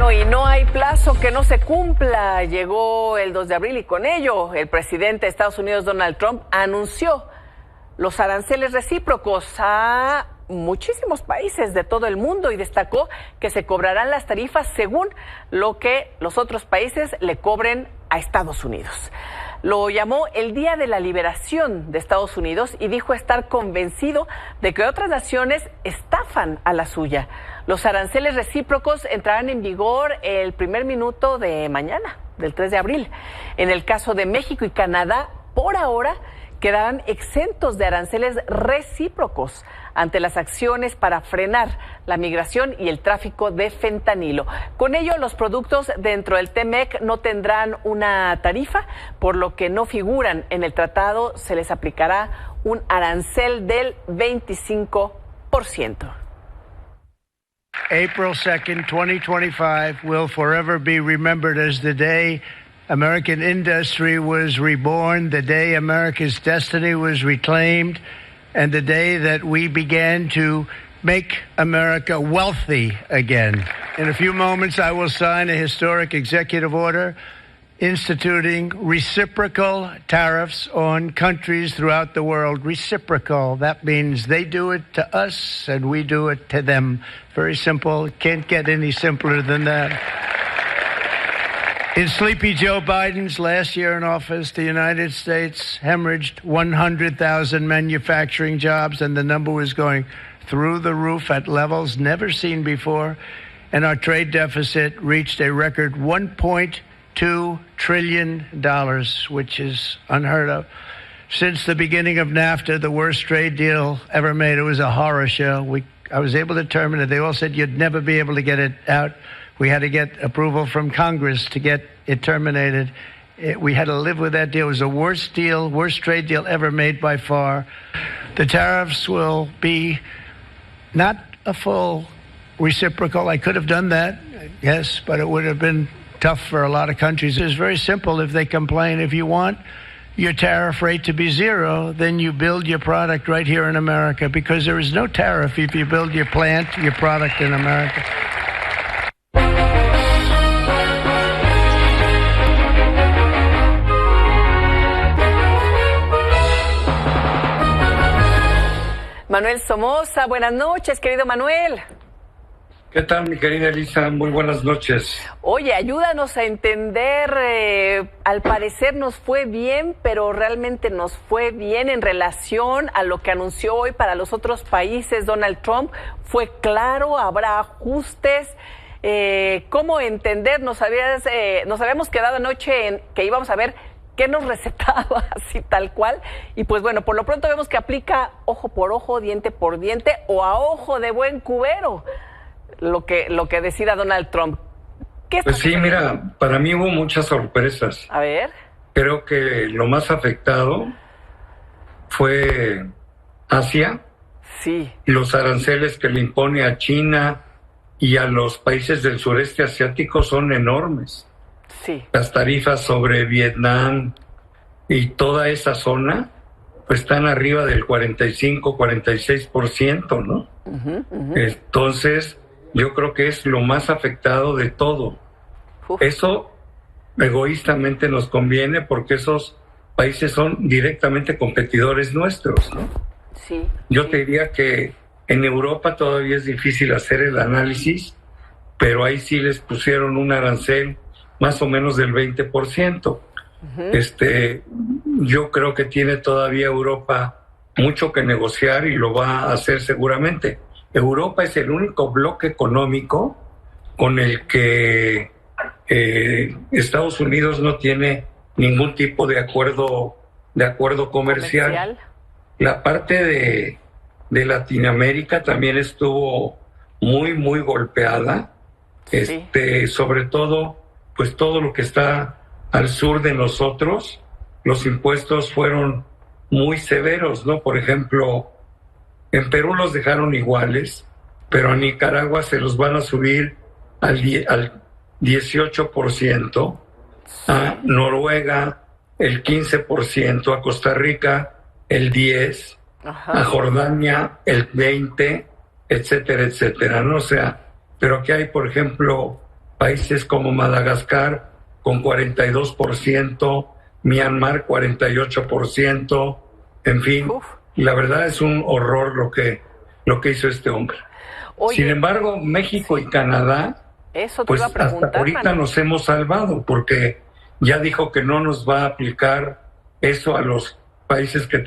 Bueno, y no hay plazo que no se cumpla. Llegó el 2 de abril y con ello el presidente de Estados Unidos, Donald Trump, anunció los aranceles recíprocos a muchísimos países de todo el mundo y destacó que se cobrarán las tarifas según lo que los otros países le cobren a Estados Unidos. Lo llamó el Día de la Liberación de Estados Unidos y dijo estar convencido de que otras naciones estafan a la suya. Los aranceles recíprocos entrarán en vigor el primer minuto de mañana, del 3 de abril. En el caso de México y Canadá, por ahora, quedarán exentos de aranceles recíprocos ante las acciones para frenar la migración y el tráfico de fentanilo. Con ello, los productos dentro del TEMEC no tendrán una tarifa, por lo que no figuran en el tratado. Se les aplicará un arancel del 25%. April 2nd, 2025 will forever be remembered as the day American industry was reborn, the day America's destiny was reclaimed, and the day that we began to make America wealthy again. In a few moments, I will sign a historic executive order instituting reciprocal tariffs on countries throughout the world. Reciprocal, that means they do it to us and we do it to them. Very simple. Can't get any simpler than that. In sleepy Joe Biden's last year in office, the United States hemorrhaged 100,000 manufacturing jobs, and the number was going through the roof at levels never seen before. And our trade deficit reached a record $1.2 trillion, which is unheard of. Since the beginning of NAFTA, the worst trade deal ever made, it was a horror show. I was able to terminate it. They all said you'd never be able to get it out. We had to get approval from Congress to get it terminated. We had to live with that deal. It was the worst deal, worst trade deal ever made by far. The tariffs will be not a full reciprocal. I could have done that, yes, but it would have been tough for a lot of countries. It's very simple if they complain. If you want your tariff rate to be zero, then you build your product right here in America, because there is no tariff if you build your plant, your product in America. Manuel Somoza, buenas noches, querido Manuel. ¿Qué tal, mi querida Elisa? Muy buenas noches. Oye, ayúdanos a entender, al parecer nos fue bien, pero realmente nos fue bien en relación a lo que anunció hoy para los otros países Donald Trump. ¿Fue claro? ¿Habrá ajustes? ¿Cómo entender? Nos habíamos quedado anoche en que íbamos a ver qué nos recetaba, así tal cual. Y pues bueno, por lo pronto vemos que aplica ojo por ojo, diente por diente o a ojo de buen cubero lo que decida Donald Trump. Pues sí, mira, para mí hubo muchas sorpresas. A ver. Creo que lo más afectado fue Asia. Sí. Los aranceles que le impone a China y a los países del sureste asiático son enormes. Sí. Las tarifas sobre Vietnam y toda esa zona pues están arriba del 45-46%, ¿no? Entonces, yo creo que es lo más afectado de todo. Eso egoístamente nos conviene porque esos países son directamente competidores nuestros, ¿no? Sí. Yo te diría que en Europa todavía es difícil hacer el análisis, pero ahí sí les pusieron un arancel más o menos del 20%. Yo creo que tiene todavía Europa mucho que negociar y lo va a hacer seguramente. Europa es el único bloque económico con el que Estados Unidos no tiene ningún tipo de acuerdo comercial. La parte de Latinoamérica también estuvo muy, muy golpeada. Sí. Sobre todo, pues todo lo que está al sur de nosotros, los impuestos fueron muy severos, ¿no? Por ejemplo, en Perú los dejaron iguales, pero a Nicaragua se los van a subir al 18%, a Noruega el 15%, a Costa Rica el 10%, a Jordania el 20%, etcétera, etcétera, ¿no? O sea, pero aquí hay, por ejemplo, países como Madagascar con 42%, Myanmar 48%, en fin, la verdad es un horror lo que hizo este hombre. Oye, sin embargo, México y Canadá, eso te pues iba a preguntar, hasta ahorita Manuel. nos hemos salvado, porque ya dijo que no nos va a aplicar eso a los países que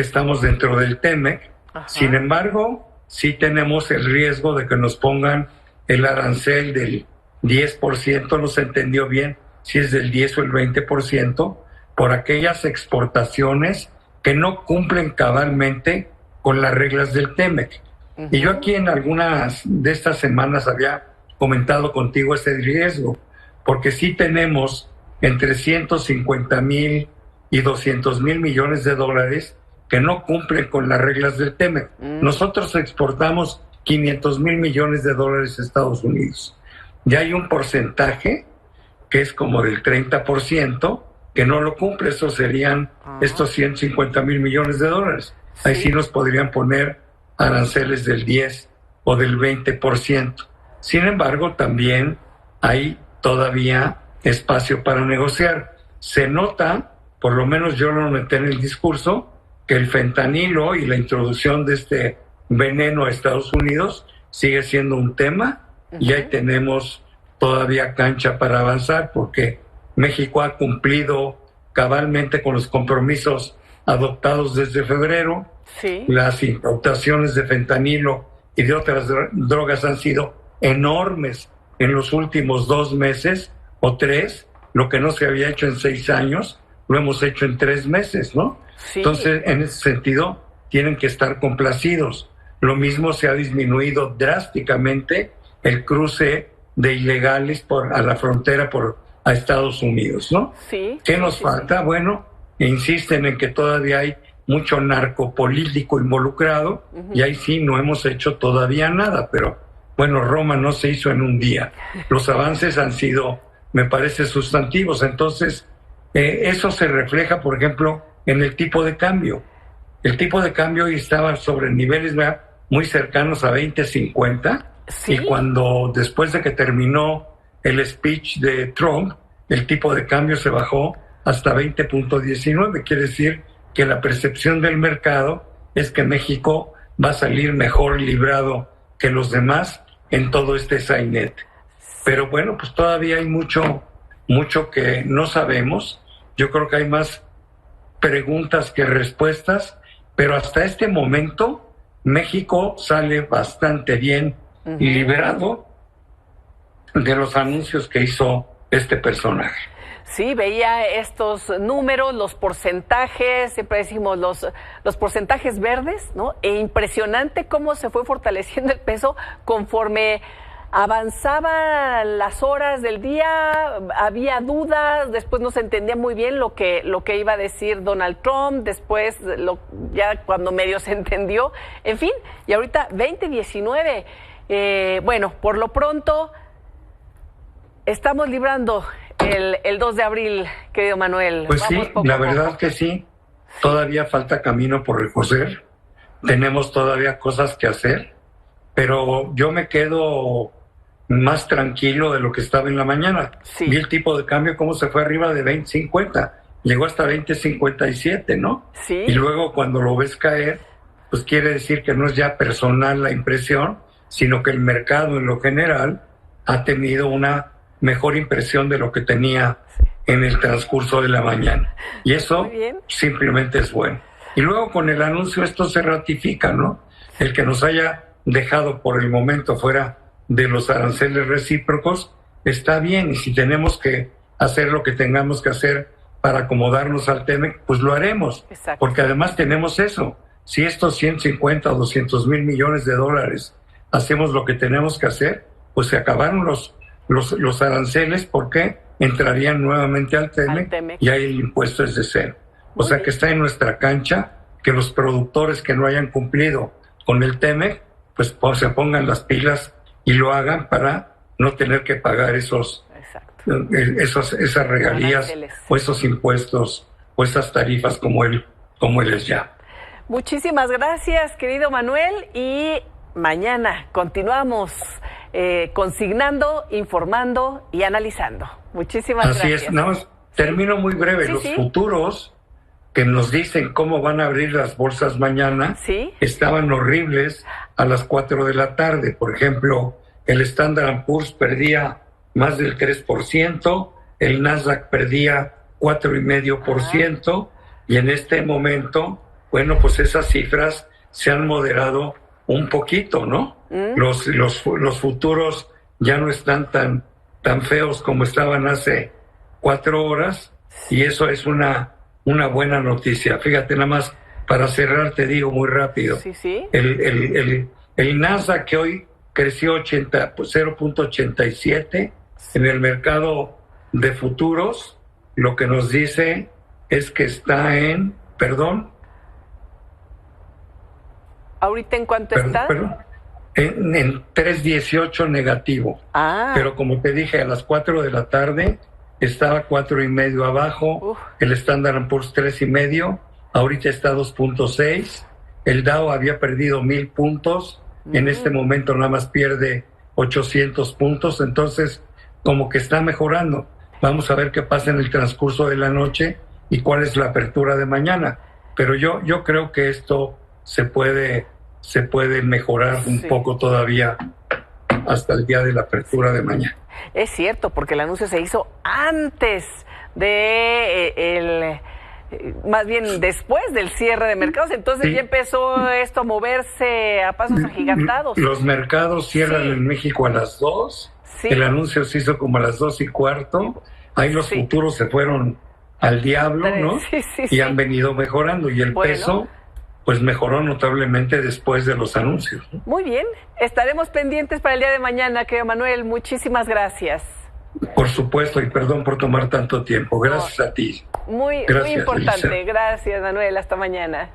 estamos dentro del TEMEC. Ajá. Sin embargo, sí tenemos el riesgo de que nos pongan el arancel del 10%, no se entendió bien si es del 10 o el 20%, por aquellas exportaciones que no cumplen cabalmente con las reglas del TEMEC. Uh-huh. Y yo aquí en algunas de estas semanas había comentado contigo ese riesgo, porque sí tenemos entre 150,000 y 200,000 millones de dólares que no cumplen con las reglas del TEMEC. Nosotros exportamos 500,000 millones de dólares a Estados Unidos. Ya hay un porcentaje que es como del 30% que no lo cumple. Eso serían estos 150,000 millones de dólares. Ahí sí nos podrían poner aranceles del 10 o del 20%. Sin embargo, también hay todavía espacio para negociar. Se nota, por lo menos yo lo noté en el discurso, que el fentanilo y la introducción de este veneno a Estados Unidos sigue siendo un tema, y ahí tenemos todavía cancha para avanzar, porque México ha cumplido cabalmente con los compromisos adoptados desde febrero. Sí. Las incautaciones de fentanilo y de otras drogas han sido enormes en los últimos 2 meses o 3, lo que no se había hecho en 6 años, lo hemos hecho en 3 meses, ¿no? Sí. Entonces, en ese sentido, tienen que estar complacidos. Lo mismo se ha disminuido drásticamente el cruce de ilegales a la frontera a Estados Unidos, ¿no? Sí. ¿Qué nos falta? Bueno, insisten en que todavía hay mucho narcopolítico involucrado, y ahí sí no hemos hecho todavía nada, pero bueno, Roma no se hizo en un día. Los avances han sido, me parece, sustantivos. Entonces, eso se refleja, por ejemplo, en el tipo de cambio. El tipo de cambio hoy estaba sobre niveles muy cercanos a 20.50, ¿sí? Y cuando después de que terminó el speech de Trump, el tipo de cambio se bajó hasta 20.19. Quiere decir que la percepción del mercado es que México va a salir mejor librado que los demás en todo este sainete. Pero bueno, pues todavía hay mucho que no sabemos. Yo creo que hay más preguntas que respuestas, pero hasta este momento México sale bastante bien y librado de los anuncios que hizo este personaje. Sí, veía estos números, los porcentajes, siempre decimos los porcentajes verdes, ¿no? E impresionante cómo se fue fortaleciendo el peso conforme avanzaban las horas del día, había dudas, después no se entendía muy bien lo que iba a decir Donald Trump, después ya cuando medio se entendió, en fin, y ahorita 20.19. Bueno, por lo pronto estamos librando el 2 de abril, querido Manuel. Pues vamos sí, poco la a poco. verdad que sí. Todavía falta camino por recorrer. Tenemos todavía cosas que hacer, pero yo me quedo más tranquilo de lo que estaba en la mañana. Sí. Vi el tipo de cambio cómo se fue arriba de 20.50, llegó hasta 20.57, ¿no? Sí. Y luego cuando lo ves caer, pues quiere decir que no es ya personal la impresión, sino que el mercado en lo general ha tenido una mejor impresión de lo que tenía en el transcurso de la mañana. Y eso simplemente es bueno. Y luego con el anuncio esto se ratifica, ¿no? El que nos haya dejado por el momento fuera de los aranceles recíprocos está bien, y si tenemos que hacer lo que tengamos que hacer para acomodarnos al TEMEC, pues lo haremos. Exacto. Porque además tenemos eso. Si estos 150 o 200,000 millones de dólares hacemos lo que tenemos que hacer, pues se acabaron los aranceles, porque entrarían nuevamente al TEMEC y ahí el impuesto es de 0. O sea que está en nuestra cancha que los productores que no hayan cumplido con el TEMEC, pues se pongan las pilas y lo hagan para no tener que pagar esas regalías o esos impuestos o esas tarifas como él les llama. Muchísimas gracias, querido Manuel, y mañana continuamos consignando, informando y analizando. Muchísimas gracias. Así es, nada más termino muy breve. Sí, los sí. futuros que nos dicen cómo van a abrir las bolsas mañana Sí. estaban horribles a las 4 de la tarde. Por ejemplo, el Standard & Poor's perdía más del 3%, el Nasdaq perdía 4,5%, y en este momento, bueno, pues esas cifras se han moderado un poquito, ¿no? Los futuros ya no están tan feos como estaban hace 4 horas, y eso es una buena noticia. Fíjate, nada más para cerrar te digo muy rápido. Sí, sí. El Nasdaq, que hoy creció 0.87 en el mercado de futuros, lo que nos dice es que está en, ¿Ahorita en cuánto está? En 3.18 negativo. Pero como te dije, a las 4 de la tarde estaba 4,5 abajo, el Standard & Poor's 3,5, ahorita está 2.6, el Dow había perdido 1,000 puntos, en este momento nada más pierde 800 puntos, entonces como que está mejorando. Vamos a ver qué pasa en el transcurso de la noche y cuál es la apertura de mañana. Pero yo creo que esto se puede mejorar un poco todavía hasta el día de la apertura de mañana. Es cierto, porque el anuncio se hizo antes de más bien después del cierre de mercados, entonces ya empezó esto a moverse a pasos agigantados. Los mercados cierran en México a las 2, el anuncio se hizo como a las 2:15, ahí los futuros se fueron al diablo, ¿no? Y han venido mejorando, y el peso pues mejoró notablemente después de los anuncios, ¿no? Muy bien, estaremos pendientes para el día de mañana, querido Manuel, muchísimas gracias. Por supuesto, y perdón por tomar tanto tiempo, gracias a ti. Muy importante, Elisa. Gracias, Manuel, hasta mañana.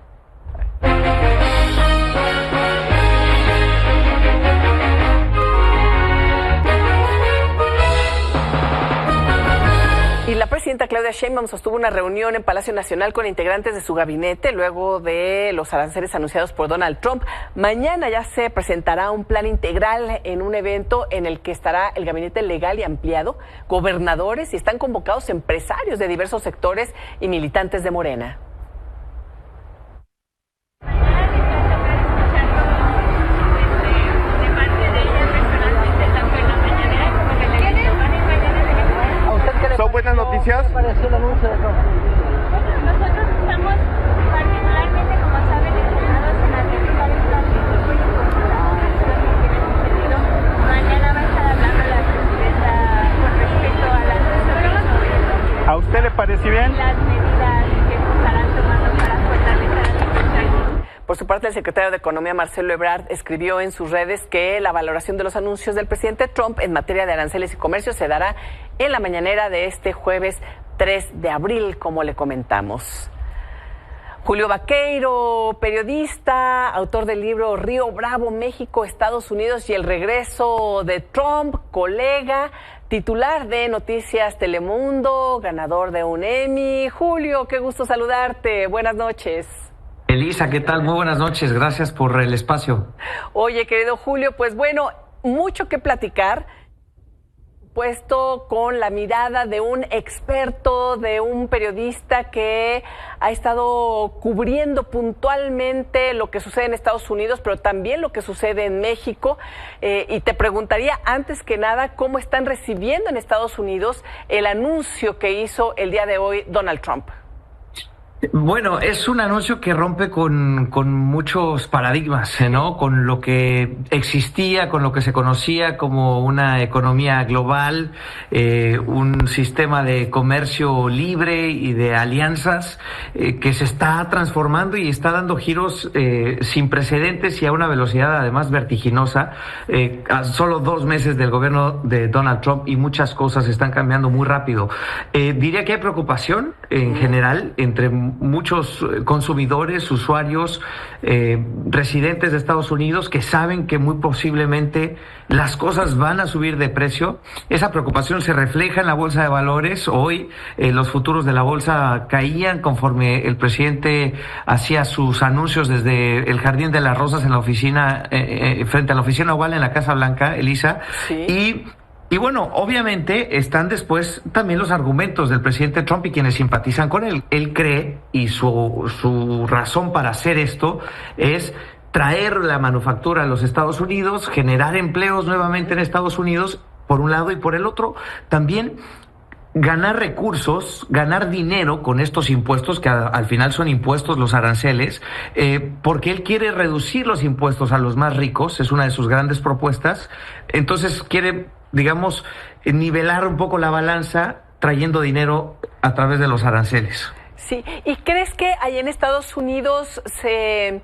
Y la presidenta Claudia Sheinbaum sostuvo una reunión en Palacio Nacional con integrantes de su gabinete luego de los aranceles anunciados por Donald Trump. Mañana ya se presentará un plan integral en un evento en el que estará el gabinete legal y ampliado, gobernadores, y están convocados empresarios de diversos sectores y militantes de Morena. ¿Son buenas noticias? Pareció el anuncio de Trump. Nosotros estamos particularmente, como saben, entrenados en las principales mañana va a estar hablando la presidenta con respecto a las resoluciones. ¿A usted le parece bien? Las medidas que se estarán tomando para fortalecer a la empresa. Por su parte, el secretario de Economía, Marcelo Ebrard, escribió en sus redes que la valoración de los anuncios del presidente Trump en materia de aranceles y comercio se dará en la mañanera de este jueves 3 de abril, como le comentamos. Julio Vaqueiro, periodista, autor del libro Río Bravo, México, Estados Unidos y el regreso de Trump, colega, titular de Noticias Telemundo, ganador de un Emmy. Julio, qué gusto saludarte. Buenas noches. Elisa, ¿qué tal? Muy buenas noches, gracias por el espacio. Oye, querido Julio, pues bueno, mucho que platicar, puesto con la mirada de un experto, de un periodista que ha estado cubriendo puntualmente lo que sucede en Estados Unidos, pero también lo que sucede en México. Y te preguntaría, antes que nada, ¿cómo están recibiendo en Estados Unidos el anuncio que hizo el día de hoy Donald Trump? Bueno, es un anuncio que rompe con muchos paradigmas, ¿no? Con lo que existía, con lo que se conocía como una economía global, un sistema de comercio libre y de alianzas que se está transformando y está dando giros sin precedentes y a una velocidad además vertiginosa. A solo 2 meses del gobierno de Donald Trump y muchas cosas están cambiando muy rápido. Diría que hay preocupación en general entre muchos consumidores, usuarios, residentes de Estados Unidos que saben que muy posiblemente las cosas van a subir de precio. Esa preocupación se refleja en la bolsa de valores. Hoy los futuros de la bolsa caían conforme el presidente hacía sus anuncios desde el Jardín de las Rosas en la oficina, frente a la oficina oval en la Casa Blanca, Elisa. Sí. Y bueno, obviamente están después también los argumentos del presidente Trump y quienes simpatizan con él. Él cree, y su razón para hacer esto es traer la manufactura a los Estados Unidos, generar empleos nuevamente en Estados Unidos, por un lado, y por el otro, también ganar recursos, ganar dinero con estos impuestos, que al final son impuestos, los aranceles, porque él quiere reducir los impuestos a los más ricos, es una de sus grandes propuestas. Entonces quiere, digamos, nivelar un poco la balanza trayendo dinero a través de los aranceles. Sí, ¿y crees que ahí en Estados Unidos se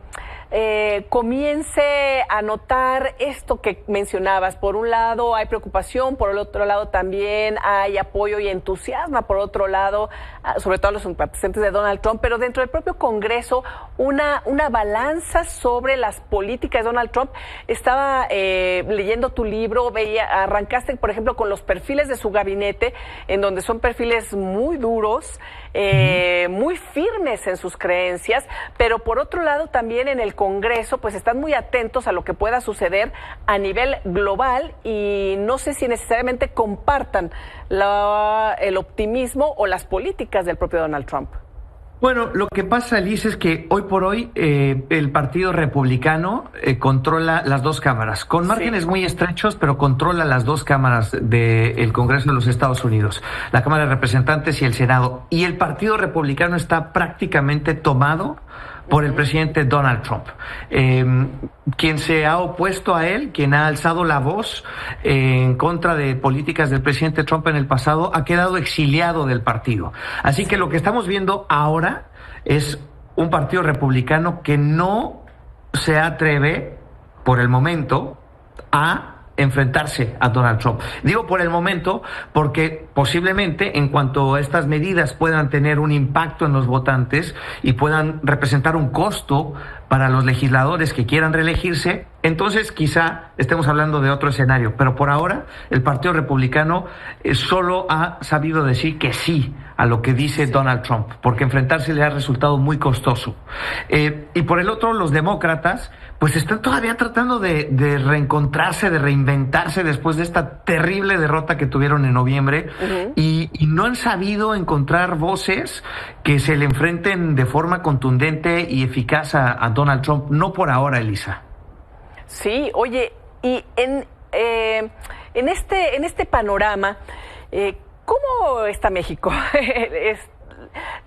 comience a notar esto que mencionabas? Por un lado hay preocupación, por el otro lado también hay apoyo y entusiasmo, por otro lado, sobre todo los simpatizantes de Donald Trump, pero dentro del propio Congreso una balanza sobre las políticas de Donald Trump. Estaba leyendo tu libro, arrancaste por ejemplo con los perfiles de su gabinete, en donde son perfiles muy duros, muy firmes en sus creencias, pero por otro lado también en el Congreso pues están muy atentos a lo que pueda suceder a nivel global, y no sé si necesariamente compartan el optimismo o las políticas del propio Donald Trump. Bueno, lo que pasa, Liz, es que hoy por hoy el Partido Republicano controla las dos cámaras, con márgenes muy estrechos, pero controla las dos cámaras del Congreso de los Estados Unidos, la Cámara de Representantes y el Senado. Y el Partido Republicano está prácticamente tomado por el presidente Donald Trump, quien se ha opuesto a él, quien ha alzado la voz en contra de políticas del presidente Trump en el pasado, ha quedado exiliado del partido. Así que lo que estamos viendo ahora es un partido republicano que no se atreve, por el momento, a enfrentarse a Donald Trump. Digo por el momento porque posiblemente en cuanto a estas medidas puedan tener un impacto en los votantes y puedan representar un costo para los legisladores que quieran reelegirse, entonces quizá estemos hablando de otro escenario. Pero por ahora el Partido Republicano solo ha sabido decir que sí a lo que dice Donald Trump, porque enfrentarse le ha resultado muy costoso. Y por el otro, los demócratas pues están todavía tratando de reencontrarse, de reinventarse después de esta terrible derrota que tuvieron en noviembre, y no han sabido encontrar voces que se le enfrenten de forma contundente y eficaz a Donald Trump. No por ahora, Elisa. Sí, oye, y en este panorama, ¿cómo está México?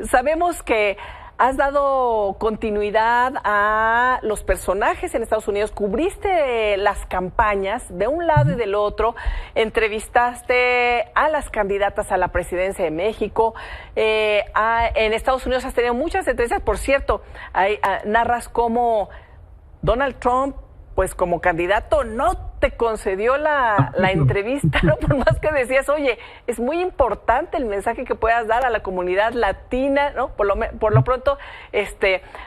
Sabemos que has dado continuidad a los personajes en Estados Unidos, cubriste las campañas de un lado y del otro, entrevistaste a las candidatas a la presidencia de México, en Estados Unidos has tenido muchas entrevistas. Por cierto, narras cómo Donald Trump, pues como candidato, no te concedió la entrevista, ¿no? Por más que decías, oye, es muy importante el mensaje que puedas dar a la comunidad latina, ¿no? Por lo pronto,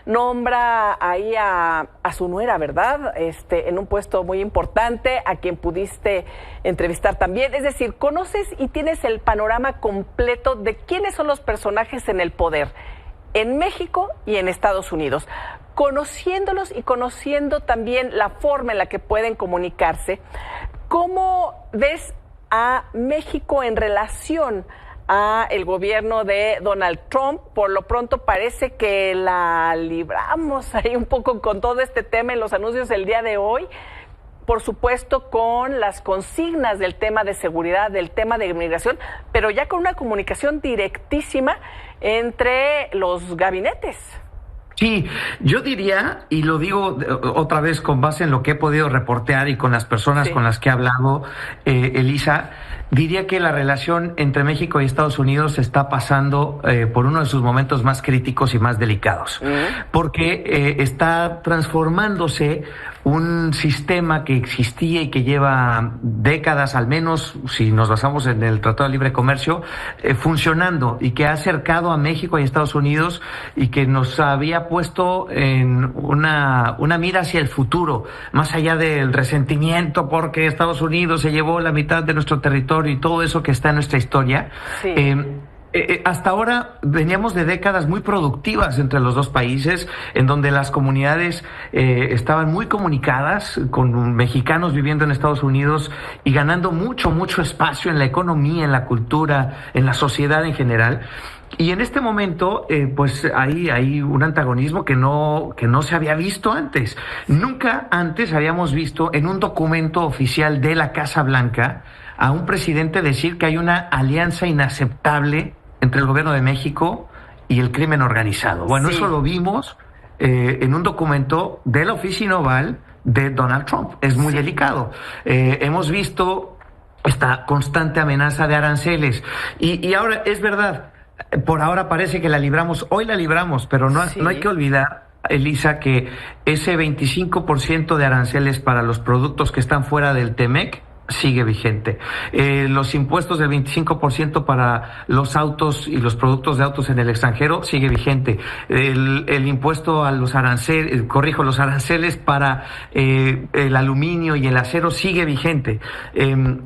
nombra ahí a su nuera, ¿verdad? En un puesto muy importante, a quien pudiste entrevistar también. Es decir, conoces y tienes el panorama completo de quiénes son los personajes en el poder en México y en Estados Unidos. Conociéndolos y conociendo también la forma en la que pueden comunicarse, ¿cómo ves a México en relación a el gobierno de Donald Trump? Por lo pronto parece que la libramos ahí un poco con todo este tema en los anuncios del día de hoy. Por supuesto, con las consignas del tema de seguridad, del tema de inmigración, pero ya con una comunicación directísima entre los gabinetes. Sí, yo diría, y lo digo otra vez con base en lo que he podido reportear y con las personas con las que he hablado, Elisa, diría que la relación entre México y Estados Unidos está pasando por uno de sus momentos más críticos y más delicados, porque está transformándose un sistema que existía y que lleva décadas, al menos si nos basamos en el Tratado de Libre Comercio, funcionando, y que ha acercado a México y a Estados Unidos, y que nos había puesto en una mira hacia el futuro, más allá del resentimiento porque Estados Unidos se llevó la mitad de nuestro territorio y todo eso que está en nuestra historia. Sí. Hasta ahora veníamos de décadas muy productivas entre los dos países, en donde las comunidades estaban muy comunicadas, con mexicanos viviendo en Estados Unidos y ganando mucho espacio en la economía, en la cultura, en la sociedad en general. Y en este momento, pues hay un antagonismo que no se había visto antes. Nunca antes habíamos visto en un documento oficial de la Casa Blanca a un presidente decir que hay una alianza inaceptable entre el gobierno de México y el crimen organizado. Bueno, sí. Eso lo vimos en un documento de la Oficina Oval de Donald Trump. Es muy delicado. Hemos visto esta constante amenaza de aranceles. Y ahora, es verdad, por ahora parece que la libramos. Hoy la libramos, pero no hay que olvidar, Elisa, que ese 25% de aranceles para los productos que están fuera del TEMEC sigue vigente. Los impuestos del 25% para los autos y los productos de autos en el extranjero sigue vigente. El impuesto a los aranceles, los aranceles para el aluminio y el acero sigue vigente.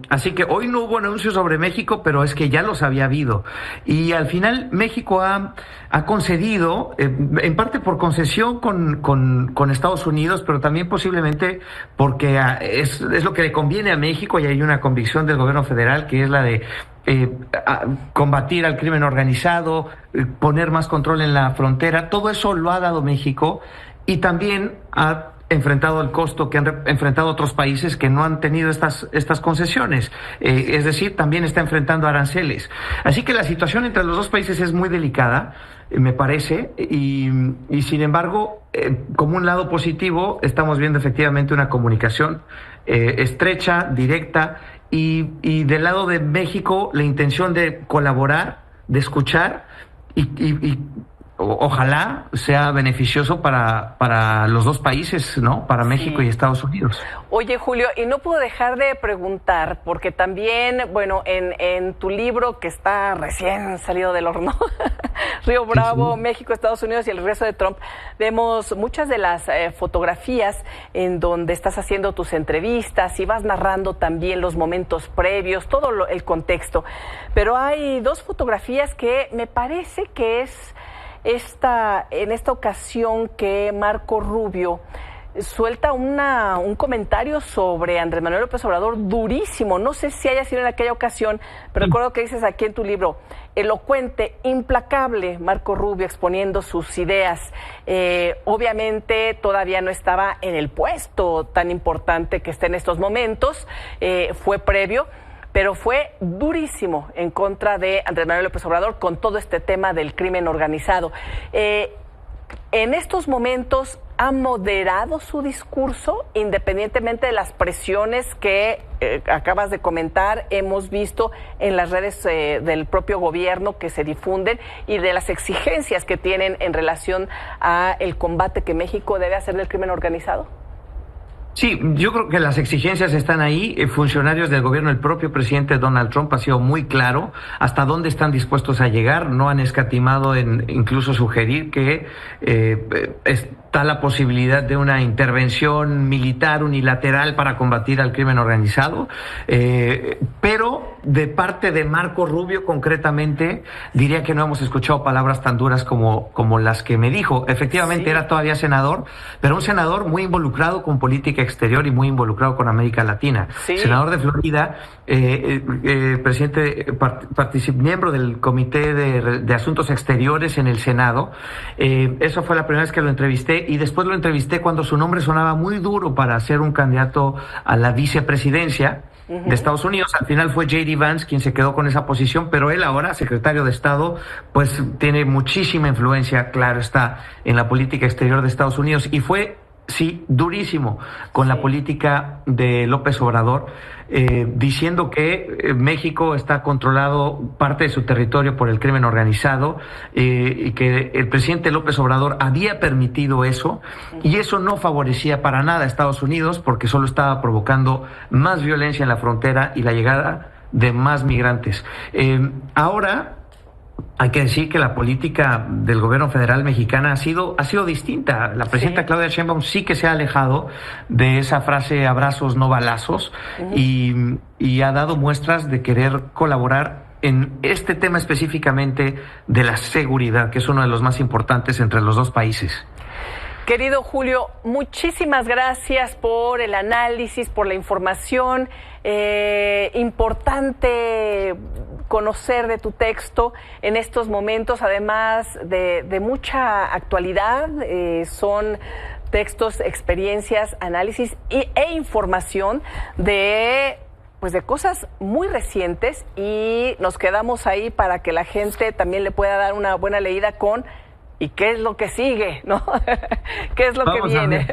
Así que hoy no hubo anuncios sobre México, pero es que ya los había habido. Y al final México ha concedido, en parte por concesión con Estados Unidos, pero también posiblemente porque es lo que le conviene a México, y hay una convicción del gobierno federal que es la de combatir al crimen organizado, poner más control en la frontera. Todo eso lo ha dado México, y también ha enfrentado el costo que han enfrentado otros países que no han tenido estas concesiones. Es decir, también está enfrentando aranceles. Así que la situación entre los dos países es muy delicada, me parece, y sin embargo, como un lado positivo, estamos viendo efectivamente una comunicación estrecha, directa, y del lado de México la intención de colaborar, de escuchar, y ojalá sea beneficioso para los dos países, ¿no? Para México y Estados Unidos. Oye, Julio, y no puedo dejar de preguntar, porque también, bueno, en tu libro que está recién salido del horno, Río Bravo, sí. México, Estados Unidos y el regreso de Trump, vemos muchas de las fotografías en donde estás haciendo tus entrevistas y vas narrando también los momentos previos, todo el contexto. Pero hay dos fotografías que me parece que es en esta ocasión que Marco Rubio suelta un comentario sobre Andrés Manuel López Obrador durísimo. No sé si haya sido en aquella ocasión, pero recuerdo que dices aquí en tu libro, elocuente, implacable, Marco Rubio exponiendo sus ideas. Obviamente todavía no estaba en el puesto tan importante que está en estos momentos, fue previo, pero fue durísimo en contra de Andrés Manuel López Obrador con todo este tema del crimen organizado. En estos momentos, ¿ha moderado su discurso independientemente de las presiones que acabas de comentar? Hemos visto en las redes del propio gobierno que se difunden y de las exigencias que tienen en relación a el combate que México debe hacer del crimen organizado. Sí, yo creo que las exigencias están ahí. Funcionarios del gobierno, el propio presidente Donald Trump ha sido muy claro hasta dónde están dispuestos a llegar. No han escatimado en incluso sugerir que está la posibilidad de una intervención militar unilateral para combatir al crimen organizado. Pero de parte de Marco Rubio concretamente, diría que no hemos escuchado palabras tan duras como las que me dijo. Efectivamente, sí. Era todavía senador, pero un senador muy involucrado con política exterior y muy involucrado con América Latina. Sí. Senador de Florida, presidente, miembro del Comité de Asuntos Exteriores en el Senado. Eso fue la primera vez que lo entrevisté, y después lo entrevisté cuando su nombre sonaba muy duro para ser un candidato a la vicepresidencia de Estados Unidos. Al final fue J.D. Vance quien se quedó con esa posición, pero él ahora, secretario de Estado, pues tiene muchísima influencia, claro está, en la política exterior de Estados Unidos, y fue sí, durísimo con la política de López Obrador, diciendo que México está controlado parte de su territorio por el crimen organizado, y que el presidente López Obrador había permitido eso, y eso no favorecía para nada a Estados Unidos porque solo estaba provocando más violencia en la frontera y la llegada de más migrantes. Ahora hay que decir que la política del gobierno federal mexicana ha sido distinta. La presidenta Claudia Sheinbaum sí que se ha alejado de esa frase abrazos no balazos, y ha dado muestras de querer colaborar en este tema específicamente de la seguridad, que es uno de los más importantes entre los dos países. Querido Julio, muchísimas gracias por el análisis, por la información. Importante conocer de tu texto en estos momentos, además de mucha actualidad. Son textos, experiencias, análisis e información de cosas muy recientes, y nos quedamos ahí para que la gente también le pueda dar una buena leída con ¿y qué es lo que sigue? ¿No? ¿Qué es lo que viene?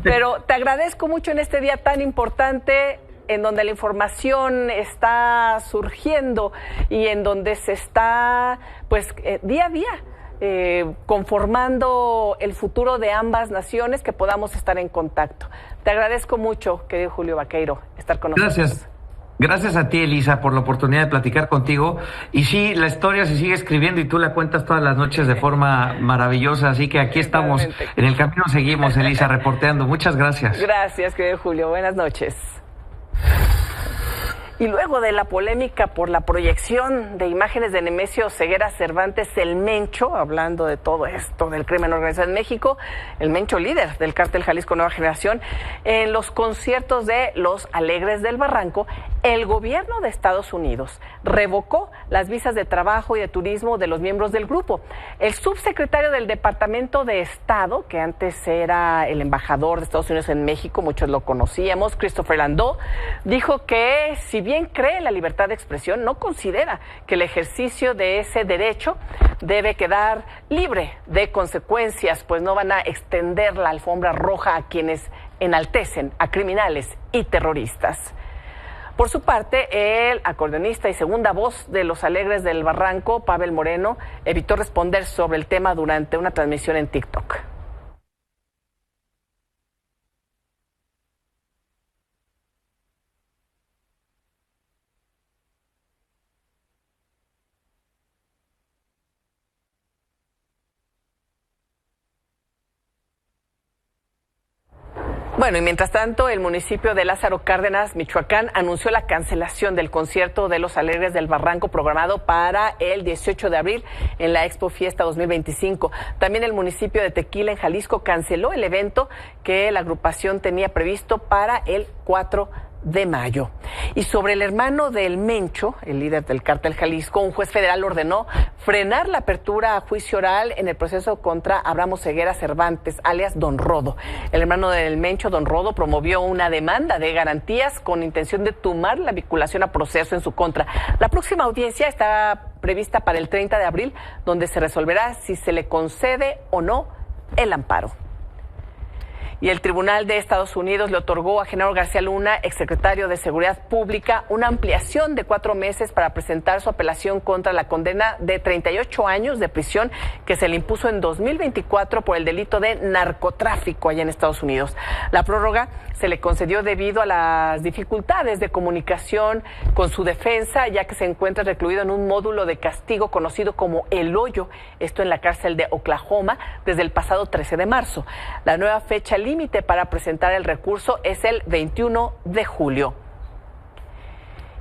Pero te agradezco mucho en este día tan importante, en donde la información está surgiendo y en donde se está, día a día, conformando el futuro de ambas naciones, que podamos estar en contacto. Te agradezco mucho, querido Julio Baqueiro, estar con nosotros. Gracias. Gracias a ti, Elisa, por la oportunidad de platicar contigo. Y sí, la historia se sigue escribiendo y tú la cuentas todas las noches de forma maravillosa. Así que aquí estamos, en el camino seguimos, Elisa, reporteando. Muchas gracias. Gracias, querido Julio. Buenas noches. Y luego de la polémica por la proyección de imágenes de Nemesio Ceguera Cervantes, el Mencho, hablando de todo esto del crimen organizado en México, el Mencho líder del cártel Jalisco Nueva Generación, en los conciertos de Los Alegres del Barranco, el gobierno de Estados Unidos revocó las visas de trabajo y de turismo de los miembros del grupo. El subsecretario del Departamento de Estado, que antes era el embajador de Estados Unidos en México, muchos lo conocíamos, Christopher Landau, dijo que si bien cree en la libertad de expresión, no considera que el ejercicio de ese derecho debe quedar libre de consecuencias, pues no van a extender la alfombra roja a quienes enaltecen a criminales y terroristas. Por su parte, el acordeonista y segunda voz de Los Alegres del Barranco, Pavel Moreno, evitó responder sobre el tema durante una transmisión en TikTok. Bueno, y mientras tanto, el municipio de Lázaro Cárdenas, Michoacán, anunció la cancelación del concierto de Los Alegres del Barranco programado para el 18 de abril en la Expo Fiesta 2025. También el municipio de Tequila, en Jalisco, canceló el evento que la agrupación tenía previsto para el 4 de mayo. Y sobre el hermano del Mencho, el líder del cártel Jalisco, un juez federal ordenó frenar la apertura a juicio oral en el proceso contra Abraham Ceguera Cervantes, alias Don Rodo. El hermano del Mencho, Don Rodo, promovió una demanda de garantías con intención de tumbar la vinculación a proceso en su contra. La próxima audiencia está prevista para el 30 de abril, donde se resolverá si se le concede o no el amparo. Y el Tribunal de Estados Unidos le otorgó a Genaro García Luna, exsecretario de Seguridad Pública, una ampliación de 4 meses para presentar su apelación contra la condena de 38 años de prisión que se le impuso en 2024 por el delito de narcotráfico allá en Estados Unidos. La prórroga se le concedió debido a las dificultades de comunicación con su defensa, ya que se encuentra recluido en un módulo de castigo conocido como El Hoyo, esto en la cárcel de Oklahoma, desde el pasado 13 de marzo. La nueva fecha límite para presentar el recurso es el 21 de julio.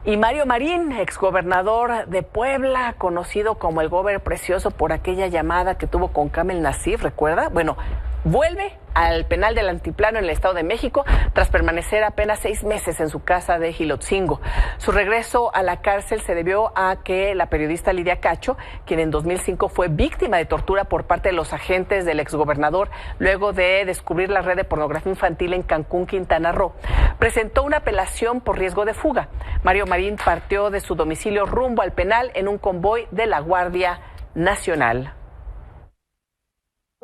Y Mario Marín, exgobernador de Puebla, conocido como el Gober Precioso por aquella llamada que tuvo con Kamel Nasif, ¿recuerda? Bueno, vuelve al penal del Altiplano en el Estado de México tras permanecer apenas 6 meses en su casa de Gilotzingo. Su regreso a la cárcel se debió a que la periodista Lidia Cacho, quien en 2005 fue víctima de tortura por parte de los agentes del exgobernador luego de descubrir la red de pornografía infantil en Cancún, Quintana Roo, presentó una apelación por riesgo de fuga. Mario Marín partió de su domicilio rumbo al penal en un convoy de la Guardia Nacional.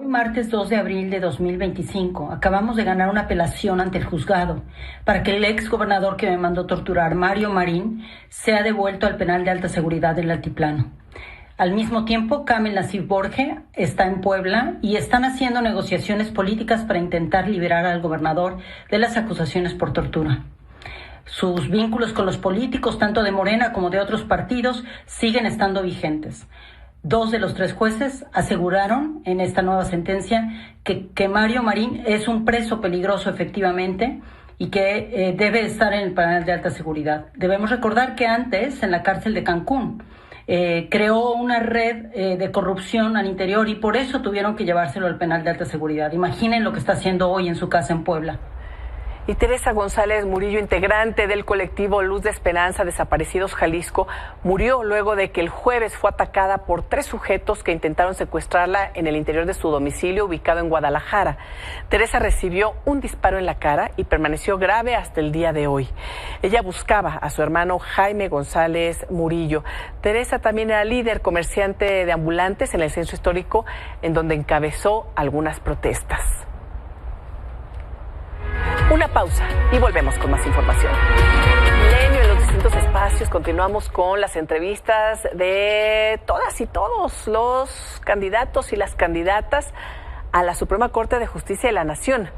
Hoy, martes 2 de abril de 2025, acabamos de ganar una apelación ante el juzgado para que el ex gobernador que me mandó torturar, Mario Marín, sea devuelto al penal de alta seguridad del Altiplano. Al mismo tiempo, Kamel Nassif Borge está en Puebla y están haciendo negociaciones políticas para intentar liberar al gobernador de las acusaciones por tortura. Sus vínculos con los políticos, tanto de Morena como de otros partidos, siguen estando vigentes. 2 de los 3 jueces aseguraron en esta nueva sentencia que Mario Marín es un preso peligroso efectivamente y que debe estar en el penal de alta seguridad. Debemos recordar que antes, en la cárcel de Cancún, creó una red de corrupción al interior y por eso tuvieron que llevárselo al penal de alta seguridad. Imaginen lo que está haciendo hoy en su casa en Puebla. Y Teresa González Murillo, integrante del colectivo Luz de Esperanza Desaparecidos Jalisco, murió luego de que el jueves fue atacada por 3 sujetos que intentaron secuestrarla en el interior de su domicilio ubicado en Guadalajara. Teresa recibió un disparo en la cara y permaneció grave hasta el día de hoy. Ella buscaba a su hermano Jaime González Murillo. Teresa también era líder comerciante de ambulantes en el centro histórico, en donde encabezó algunas protestas. Una pausa y volvemos con más información. Milenio, en los distintos espacios continuamos con las entrevistas de todas y todos los candidatos y las candidatas a la Suprema Corte de Justicia de la Nación.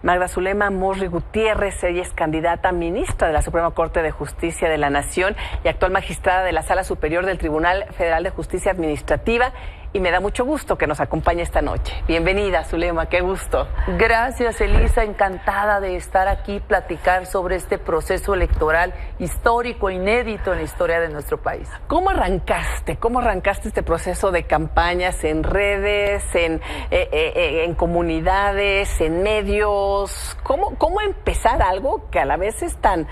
Magda Zulema Morri Gutiérrez, ella es candidata a ministra de la Suprema Corte de Justicia de la Nación y actual magistrada de la Sala Superior del Tribunal Federal de Justicia Administrativa. Y me da mucho gusto que nos acompañe esta noche. Bienvenida, Zulema, qué gusto. Gracias, Elisa, encantada de estar aquí, platicar sobre este proceso electoral histórico, inédito en la historia de nuestro país. ¿Cómo arrancaste? ¿Cómo arrancaste este proceso de campañas en redes, en comunidades, en medios? ¿Cómo empezar algo que a la vez es tan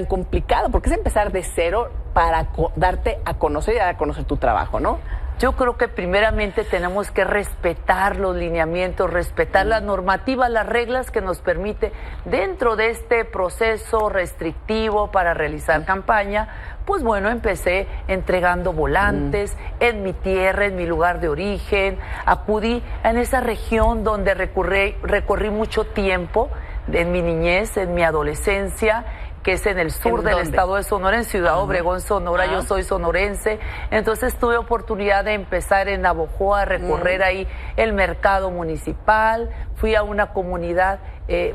complicado? Porque es empezar de cero para darte a conocer y dar a conocer tu trabajo, ¿no? Yo creo que primeramente tenemos que respetar los lineamientos, respetar las normativas, las reglas que nos permite dentro de este proceso restrictivo para realizar campaña. Pues bueno, empecé entregando volantes en mi tierra, en mi lugar de origen. Acudí en esa región donde recorrí mucho tiempo, en mi niñez, en mi adolescencia, que es en el sur del estado de Sonora, en Ciudad Obregón, Sonora. Yo soy sonorense, entonces tuve oportunidad de empezar en Navojoa, a recorrer ahí el mercado municipal. Fui a una comunidad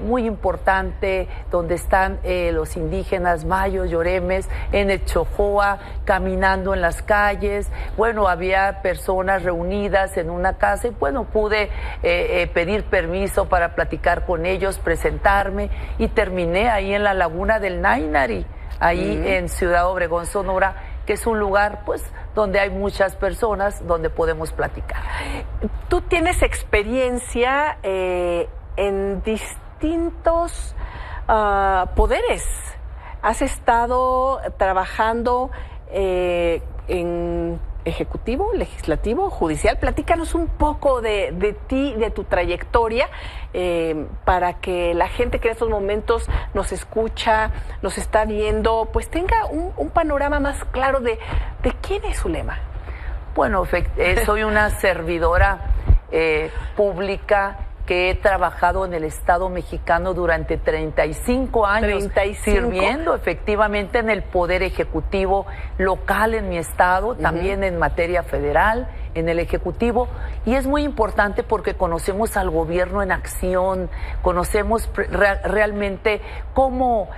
muy importante donde están los indígenas mayos, lloremes, en Echojoa, caminando en las calles. Bueno, había personas reunidas en una casa y bueno, pude pedir permiso para platicar con ellos, presentarme y terminé ahí en la laguna del Nainari, ahí en Ciudad Obregón, Sonora, que es un lugar pues donde hay muchas personas donde podemos platicar. Tú tienes experiencia en distintos poderes. Has estado trabajando en ejecutivo, legislativo, judicial. Platícanos un poco de ti, de tu trayectoria, para que la gente que en estos momentos nos escucha, nos está viendo, pues tenga un panorama más claro de quién es Zulema. Bueno, soy una servidora pública que he trabajado en el Estado mexicano durante 35 años, sirviendo efectivamente en el Poder Ejecutivo local en mi estado, también en materia federal, en el Ejecutivo, y es muy importante porque conocemos al gobierno en acción, conocemos realmente cómo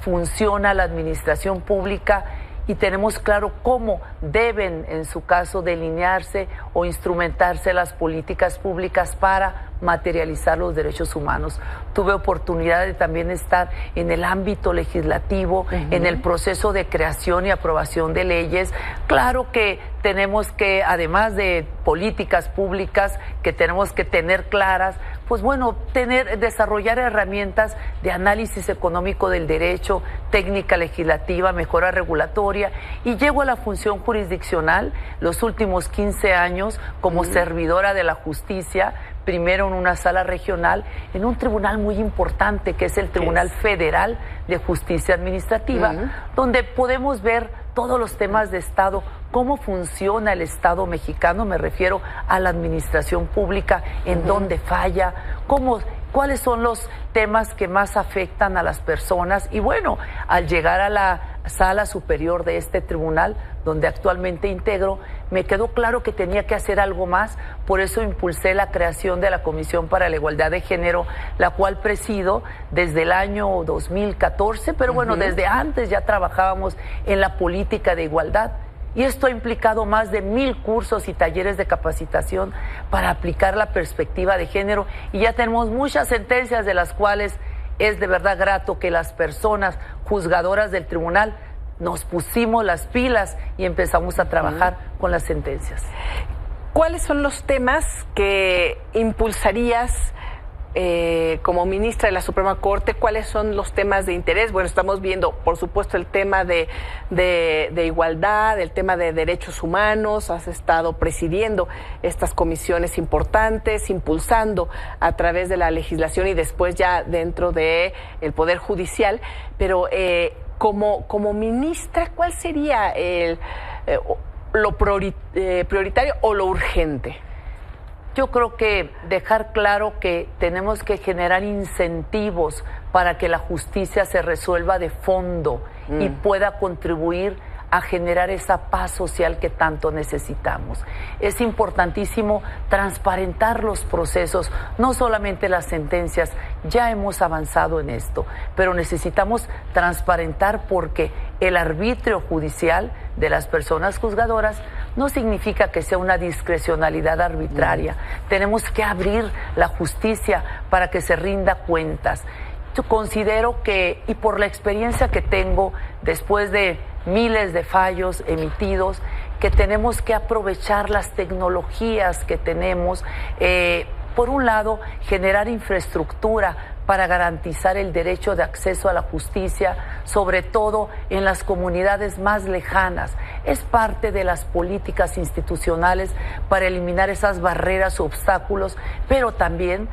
funciona la administración pública y tenemos claro cómo deben, en su caso, delinearse o instrumentarse las políticas públicas para materializar los derechos humanos. Tuve oportunidad de también estar en el ámbito legislativo, en el proceso de creación y aprobación de leyes. Claro que tenemos que, además de políticas públicas que tenemos que tener claras, pues bueno, desarrollar herramientas de análisis económico del derecho, técnica legislativa, mejora regulatoria, y llego a la función jurisdiccional los últimos 15 años como servidora de la justicia, primero en una sala regional, en un tribunal muy importante que es el Tribunal Federal de Justicia Administrativa, donde podemos ver todos los temas de Estado cómo funciona el Estado mexicano, me refiero a la administración pública, en dónde falla, cuáles son los temas que más afectan a las personas. Y bueno, al llegar a la Sala Superior de este tribunal, donde actualmente integro, me quedó claro que tenía que hacer algo más. Por eso impulsé la creación de la Comisión para la Igualdad de Género, la cual presido desde el año 2014, pero bueno, desde antes ya trabajábamos en la política de igualdad. Y esto ha implicado más de 1,000 cursos y talleres de capacitación para aplicar la perspectiva de género. Y ya tenemos muchas sentencias, de las cuales es de verdad grato que las personas juzgadoras del tribunal nos pusimos las pilas y empezamos a trabajar con las sentencias. ¿Cuáles son los temas que impulsarías como ministra de la Suprema Corte? ¿Cuáles son los temas de interés? Bueno, estamos viendo, por supuesto, el tema de igualdad, el tema de derechos humanos. Has estado presidiendo estas comisiones importantes, impulsando a través de la legislación y después ya dentro del Poder Judicial. Pero como ministra, ¿cuál sería lo prioritario o lo urgente? Yo creo que dejar claro que tenemos que generar incentivos para que la justicia se resuelva de fondo y pueda contribuir a generar esa paz social que tanto necesitamos. Es importantísimo transparentar los procesos, no solamente las sentencias. Ya hemos avanzado en esto, pero necesitamos transparentar, porque el arbitrio judicial de las personas juzgadoras no significa que sea una discrecionalidad arbitraria. Tenemos que abrir la justicia para que se rinda cuentas. Yo considero que, y por la experiencia que tengo después de miles de fallos emitidos, que tenemos que aprovechar las tecnologías que tenemos. Por un lado, generar infraestructura para garantizar el derecho de acceso a la justicia, sobre todo en las comunidades más lejanas. Es parte de las políticas institucionales para eliminar esas barreras o obstáculos, pero también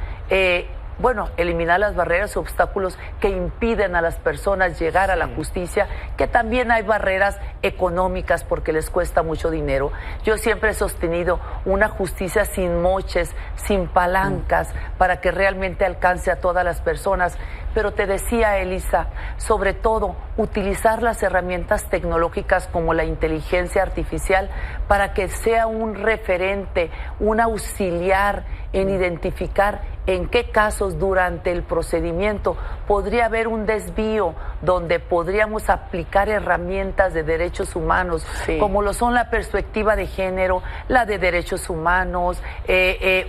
eliminar las barreras y obstáculos que impiden a las personas llegar a la justicia, que también hay barreras económicas porque les cuesta mucho dinero. Yo siempre he sostenido una justicia sin moches, sin palancas, para que realmente alcance a todas las personas. Pero te decía, Elisa, sobre todo utilizar las herramientas tecnológicas como la inteligencia artificial para que sea un referente, un auxiliar en identificar en qué casos durante el procedimiento podría haber un desvío, donde podríamos aplicar herramientas de derechos humanos, como lo son la perspectiva de género, la de derechos humanos,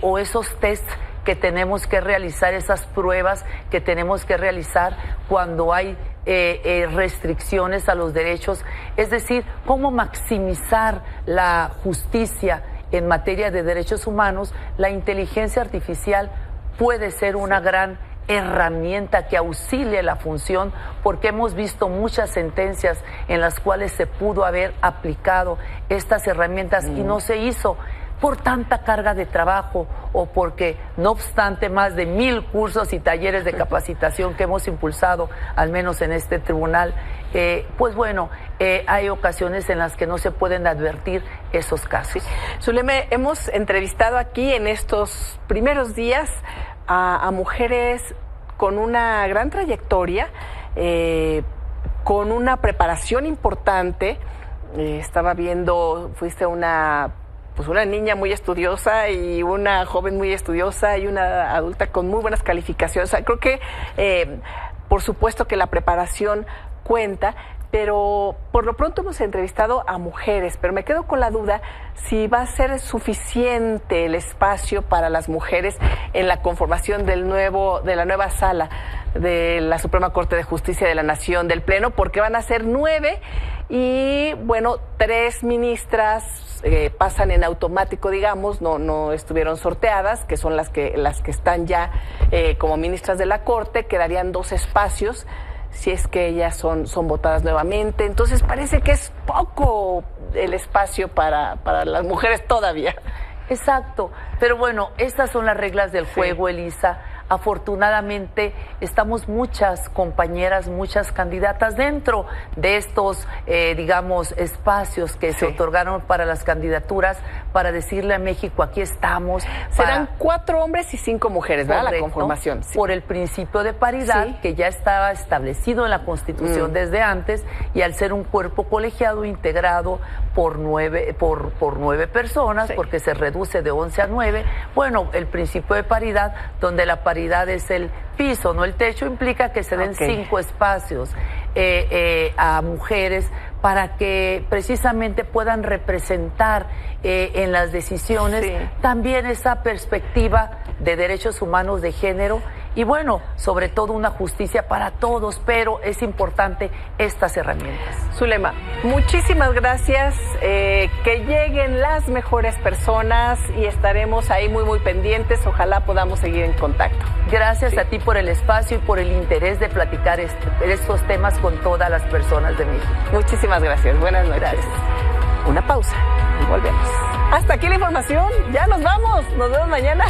o esos tests que tenemos que realizar, esas pruebas que tenemos que realizar cuando hay restricciones a los derechos. Es decir, cómo maximizar la justicia en materia de derechos humanos. La inteligencia artificial puede ser una gran herramienta que auxilie la función, porque hemos visto muchas sentencias en las cuales se pudo haber aplicado estas herramientas y no se hizo por tanta carga de trabajo, o porque, no obstante, más de 1,000 cursos y talleres de capacitación que hemos impulsado, al menos en este tribunal, hay ocasiones en las que no se pueden advertir esos casos. Zulema, hemos entrevistado aquí en estos primeros días a mujeres con una gran trayectoria, con una preparación importante. Estaba viendo, fuiste una niña muy estudiosa y una joven muy estudiosa y una adulta con muy buenas calificaciones. O sea, creo que por supuesto que la preparación cuenta, pero por lo pronto hemos entrevistado a mujeres, pero me quedo con la duda si va a ser suficiente el espacio para las mujeres en la conformación de la nueva sala de la Suprema Corte de Justicia de la Nación, del Pleno, porque van a ser 9 y 3 ministras pasan en automático, digamos, no estuvieron sorteadas, que son las que están ya como ministras de la Corte. Quedarían 2 espacios si es que ellas son votadas nuevamente. Entonces parece que es poco el espacio para las mujeres todavía. Exacto, pero bueno, estas son las reglas del juego, Elisa. afortunadamente estamos muchas compañeras, muchas candidatas dentro de estos, digamos, espacios que se otorgaron para las candidaturas, para decirle a México, aquí estamos. Serán 4 hombres y 5 mujeres, ¿verdad? La conformación. Sí. Por el principio de paridad, que ya estaba establecido en la Constitución desde antes, y al ser un cuerpo colegiado integrado por 9 personas, porque se reduce de 11 a 9, bueno, el principio de paridad, donde la paridad es el piso, no el techo, implica que se den 5 espacios a mujeres para que precisamente puedan representar en las decisiones también esa perspectiva de derechos humanos de género y bueno, sobre todo una justicia para todos, pero es importante estas herramientas. Zulema, muchísimas gracias, que lleguen las mejores personas y estaremos ahí muy pendientes, ojalá podamos seguir en contacto. Gracias a ti por el espacio y por el interés de platicar estos temas con todas las personas de México. Muchísimas gracias, buenas noches. Gracias. Una pausa y volvemos. Hasta aquí la información, ya nos vamos, nos vemos mañana.